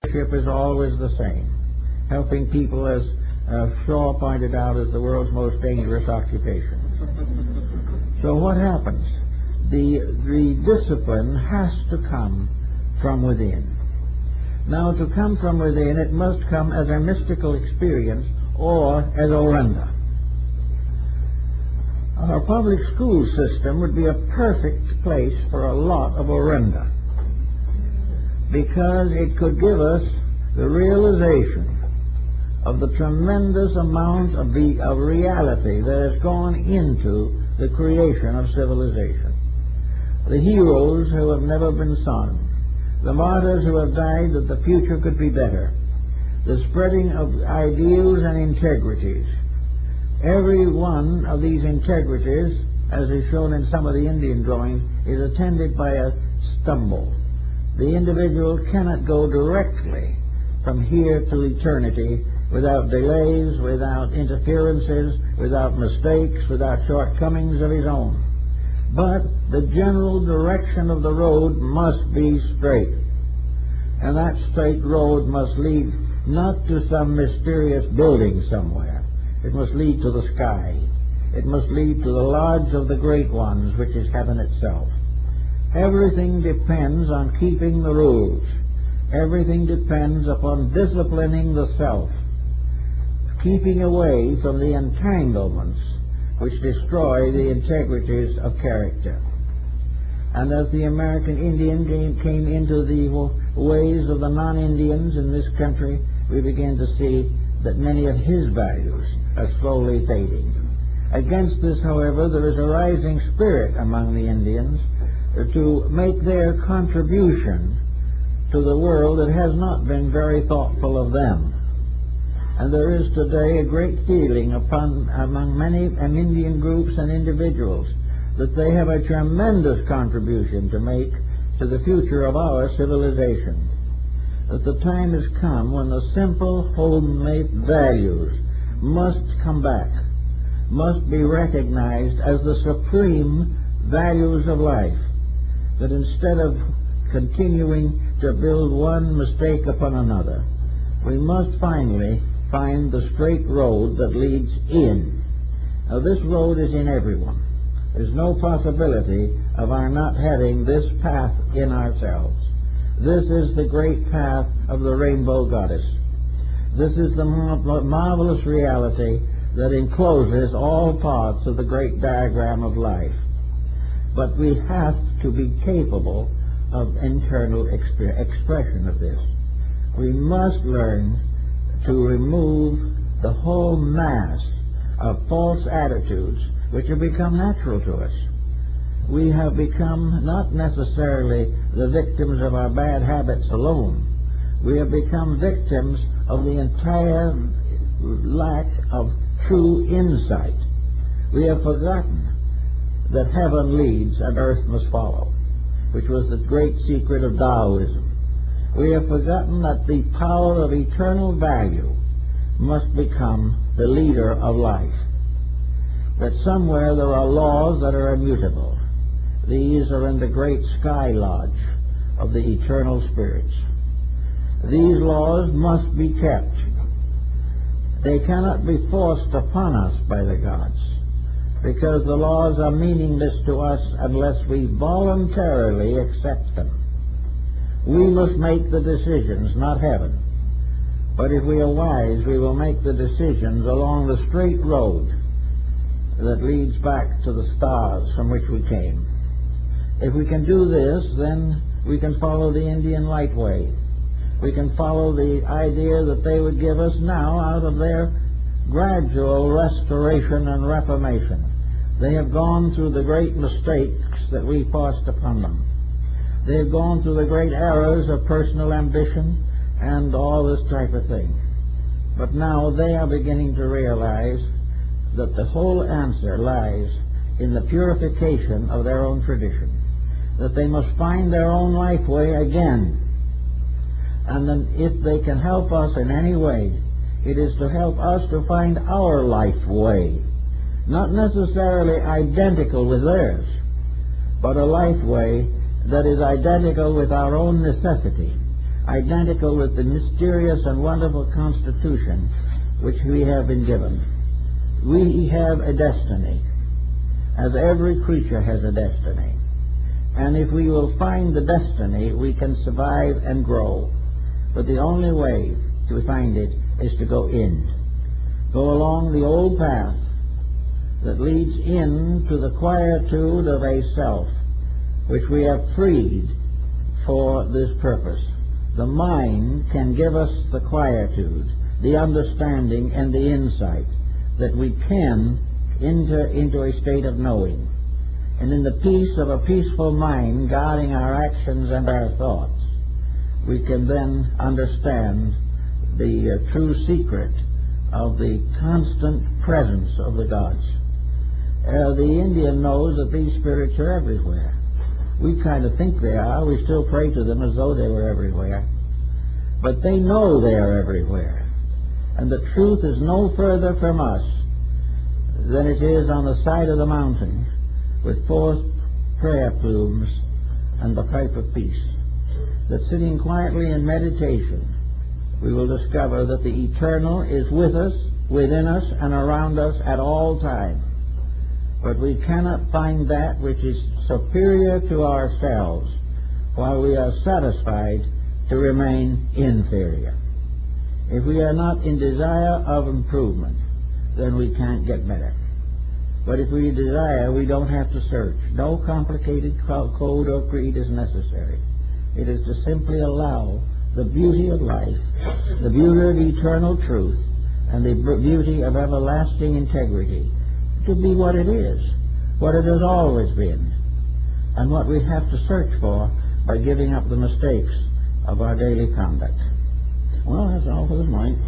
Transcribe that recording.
leadership is always the same. Helping people, as Shaw pointed out, is the world's most dangerous occupation. So what happens? The discipline has to come from within. Now, to come from within, it must come as a mystical experience or as orenda. Our public school system would be a perfect place for a lot of orenda, because it could give us the realization of the tremendous amount of reality that has gone into the creation of civilization. The heroes who have never been sung, the martyrs who have died that the future could be better, the spreading of ideals and integrities. Every one of these integrities, as is shown in some of the Indian drawings, is attended by a stumble. The individual cannot go directly from here to eternity without delays, without interferences, without mistakes, without shortcomings of his own. But the general direction of the road must be straight. And that straight road must lead not to some mysterious building somewhere. It must lead to the sky. It must lead to the lodge of the great ones, which is heaven itself. Everything depends on keeping the rules. Everything depends upon disciplining the self, keeping away from the entanglements which destroy the integrities of character. And as the American Indian came into the ways of the non-Indians in this country, we began to see that many of his values are slowly fading. Against this, however, there is a rising spirit among the Indians to make their contribution to the world that has not been very thoughtful of them. And there is today a great feeling among many Indian groups and individuals that they have a tremendous contribution to make to the future of our civilization. That the time has come when the simple, homely values must come back, must be recognized as the supreme values of life. That instead of continuing to build one mistake upon another, we must finally find the straight road that leads in. Now, this road is in everyone. There's no possibility of our not having this path in ourselves. This is the great path of the Rainbow Goddess. This is the marvelous reality that encloses all parts of the great diagram of life. But we have to be capable of internal expression of this. We must learn to remove the whole mass of false attitudes which have become natural to us. We have become not necessarily the victims of our bad habits alone. We have become victims of the entire lack of true insight. We have forgotten that heaven leads and earth must follow, which was the great secret of Taoism. We have forgotten that the power of eternal value must become the leader of life. That somewhere there are laws that are immutable. These are in the great sky lodge of the eternal spirits. These laws must be kept. They cannot be forced upon us by the gods, because the laws are meaningless to us unless we voluntarily accept them. We must make the decisions, not heaven. But if we are wise, we will make the decisions along the straight road that leads back to the stars from which we came. If we can do this, then we can follow the Indian light way. We can follow the idea that they would give us now out of their gradual restoration and reformation. They have gone through the great mistakes that we forced upon them. They have gone through the great errors of personal ambition and all this type of thing. But now they are beginning to realize that the whole answer lies in the purification of their own tradition, that they must find their own life way again. And then if they can help us in any way, it is to help us to find our life way, not necessarily identical with theirs, but a life way that is identical with our own necessity, identical with the mysterious and wonderful constitution which we have been given. We have a destiny, as every creature has a destiny. And if we will find the destiny, we can survive and grow. But the only way to find it is to go in. Go along the old path that leads into the quietude of a self, which we have freed for this purpose. The mind can give us the quietude, the understanding, and the insight that we can enter into a state of knowing. And in the peace of a peaceful mind guarding our actions and our thoughts, we can then understand the true secret of the constant presence of the gods. The Indian knows that these spirits are everywhere. We kind of think they are. We still pray to them as though they were everywhere. But they know they are everywhere. And the truth is no further from us than it is on the side of the mountain with 4 prayer plumes and the pipe of peace. That sitting quietly in meditation, we will discover that the eternal is with us, within us, and around us at all times. But we cannot find that which is superior to ourselves while we are satisfied to remain inferior. If we are not in desire of improvement, then we can't get better. But if we desire, we don't have to search. No complicated code or creed is necessary. It is to simply allow the beauty of life, the beauty of eternal truth, and the beauty of everlasting integrity to be what it is, what it has always been, and what we have to search for by giving up the mistakes of our daily conduct. Well, that's all for this morning.